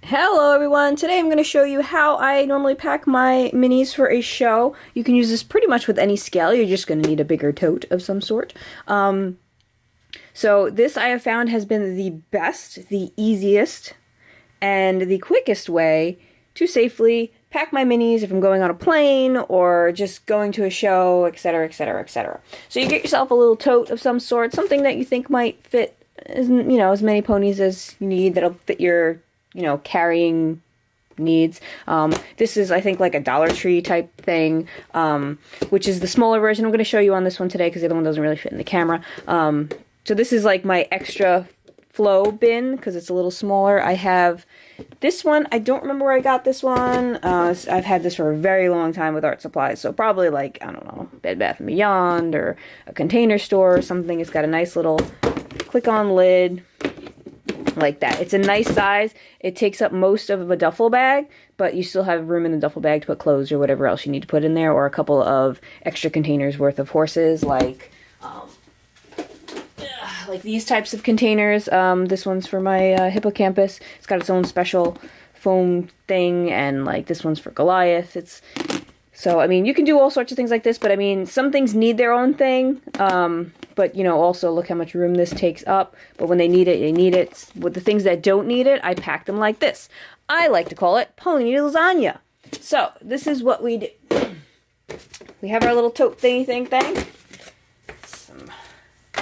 Hello everyone! Today I'm going to show you how I normally pack my minis for a show. You can use this pretty much with any scale. You're just going to need a bigger tote of some sort. So this I have found has been the best, the easiest, and the quickest way to safely pack my minis if I'm going on a plane or just going to a show, etc., etc., etc. So you get yourself a little tote of some sort, something that you think might fit as many ponies as you need that'll fit your carrying needs. This is, I think, like a Dollar Tree type thing, which is the smaller version. I'm going to show you on this one today because the other one doesn't really fit in the camera. So this is like my extra flow bin because it's a little smaller. I have this one. I don't remember where I got this one. I've had this for a very long time with art supplies, so probably like, I don't know, Bed Bath & Beyond or a Container Store or something. It's got a nice little click-on lid. Like that. It's a nice size. It takes up most of a duffel bag, but you still have room in the duffel bag to put clothes or whatever else you need to put in there, or a couple of extra containers worth of horses, like these types of containers. This one's for my hippocampus. It's got its own special foam thing, and like this one's for Goliath. So, I mean, you can do all sorts of things like this, but I mean, some things need their own thing. But, also look how much room this takes up. But when they need it, they need it. With the things that don't need it, I pack them like this. I like to call it Pony Lasagna. So, this is what we do. We have our little tote thingy thing. Some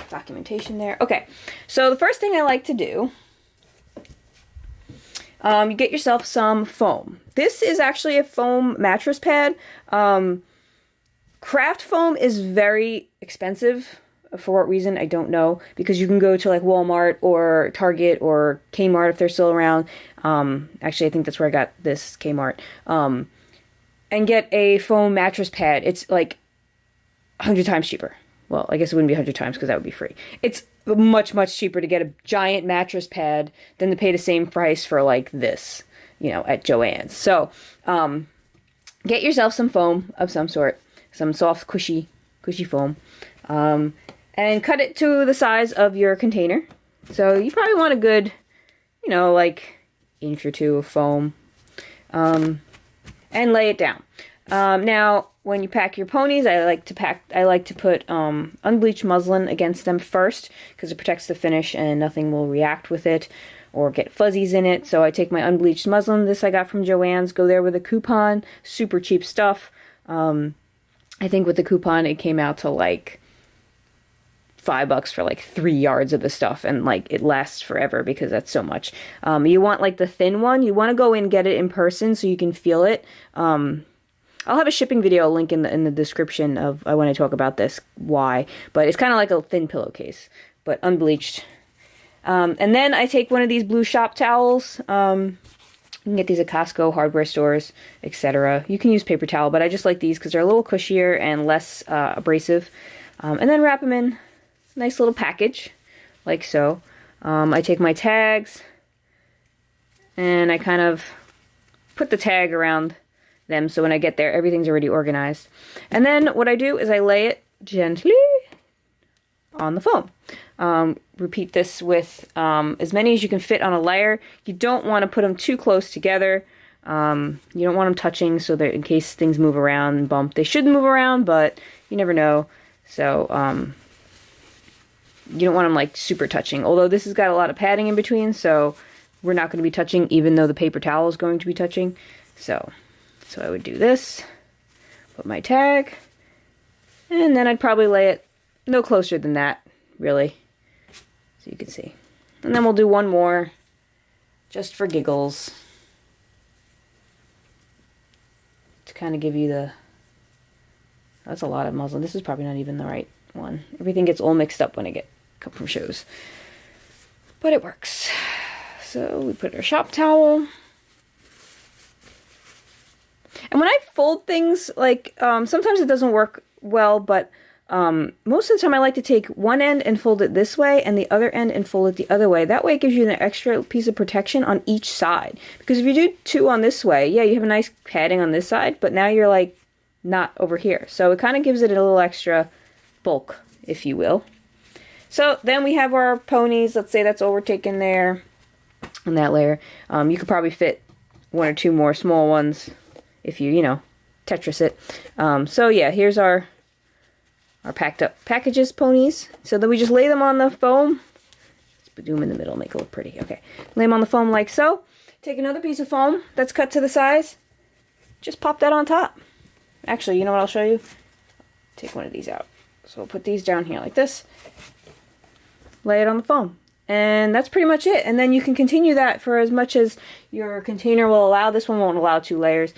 documentation there. Okay, so the first thing I like to do, you get yourself some foam. This is actually a foam mattress pad. Craft foam is very expensive. For what reason, I don't know, because you can go to like Walmart or Target or Kmart if they're still around. Actually, I think that's where I got this, Kmart. And get a foam mattress pad. It's like 100 times cheaper. Well, I guess it wouldn't be 100 times because that would be free. It's much, much cheaper to get a giant mattress pad than to pay the same price for like this, at Joann's. So, get yourself some foam of some sort, some soft, cushy foam. And cut it to the size of your container. So you probably want a good, like inch or two of foam. And lay it down. Now, when you pack your ponies, I like to put unbleached muslin against them first because it protects the finish and nothing will react with it or get fuzzies in it. So I take my unbleached muslin. This I got from Joann's. Go there with a coupon. Super cheap stuff. I think with the coupon it came out to like $5 for like 3 yards of the stuff, and like it lasts forever because that's so much. You want like the thin one. You want to go in and get it in person so you can feel it. I'll have a shipping video link in the description of when I talk about this why, but it's kind of like a thin pillowcase but unbleached. And then I take one of these blue shop towels. You can get these at Costco, hardware stores, etc. You can use paper towel, but I just like these because they're a little cushier and less abrasive. And then wrap them in nice little package, like so. I take my tags, and I kind of put the tag around them so when I get there, everything's already organized. And then what I do is I lay it gently on the foam. Repeat this with as many as you can fit on a layer. You don't want to put them too close together. You don't want them touching so that in case things move around and bump. They should move around, but you never know. So, you don't want them like super touching. Although this has got a lot of padding in between, so we're not going to be touching even though the paper towel is going to be touching. So I would do this, put my tag, and then I'd probably lay it no closer than that, really, so you can see. And then we'll do one more, just for giggles, to kind of give you the... That's a lot of muslin. This is probably not even the right one. Everything gets all mixed up when I come from shows. But it works. So we put our shop towel. And when I fold things, like, sometimes it doesn't work well, but most of the time I like to take one end and fold it this way, and the other end and fold it the other way. That way it gives you an extra piece of protection on each side. Because if you do two on this way, yeah, you have a nice padding on this side, but now you're like, not over here. So it kind of gives it a little extra bulk, if you will. So then we have our ponies. Let's say that's all we're taking there. on that layer. You could probably fit one or two more small ones if you know, Tetris it. So yeah, here's our packed up packages, ponies. So then we just lay them on the foam. Let's do them in the middle, make it look pretty. Okay, lay them on the foam like so. Take another piece of foam that's cut to the size. Just pop that on top. Actually, you know what I'll show you? Take one of these out. So we'll put these down here like this. Lay it on the foam. And that's pretty much it. And then you can continue that for as much as your container will allow. This one won't allow 2 layers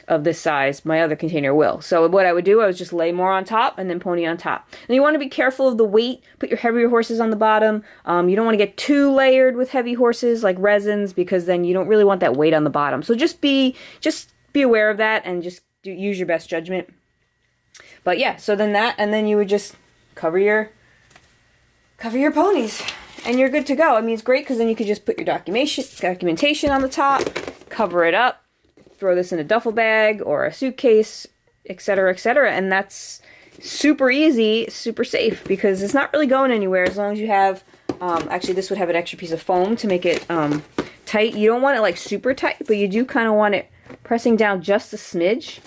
of this size. My other container will. So what I would do, I would just lay more on top and then pony on top. And you want to be careful of the weight. Put your heavier horses on the bottom. You don't want to get too layered with heavy horses like resins, because then you don't really want that weight on the bottom. So just be aware of that and just use your best judgment. But yeah, so then that, and then you would just cover your ponies and you're good to go. I mean, it's great because then you could just put your documentation on the top, cover it up, throw this in a duffel bag or a suitcase, etc., etc. And that's super easy, super safe, because it's not really going anywhere as long as you have, actually this would have an extra piece of foam to make it tight. You don't want it like super tight, but you do kind of want it pressing down just a smidge.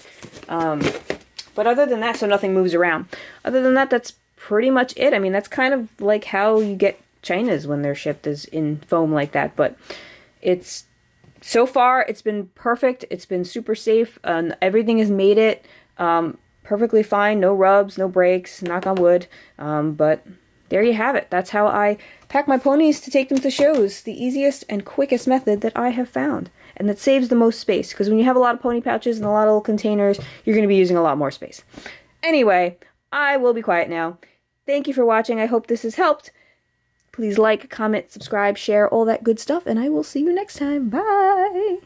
But other than that, so nothing moves around. Other than that, that's pretty much it. I mean, that's kind of like how you get Chinas when they're shipped, is in foam like that. But it's, so far, it's been perfect. It's been super safe. Everything has made it perfectly fine. No rubs, no breaks, knock on wood. But there you have it. That's how I pack my ponies to take them to shows. The easiest and quickest method that I have found. And that saves the most space, because when you have a lot of pony pouches and a lot of little containers, you're going to be using a lot more space. Anyway, I will be quiet now. Thank you for watching. I hope this has helped. Please like, comment, subscribe, share, all that good stuff, and I will see you next time. Bye!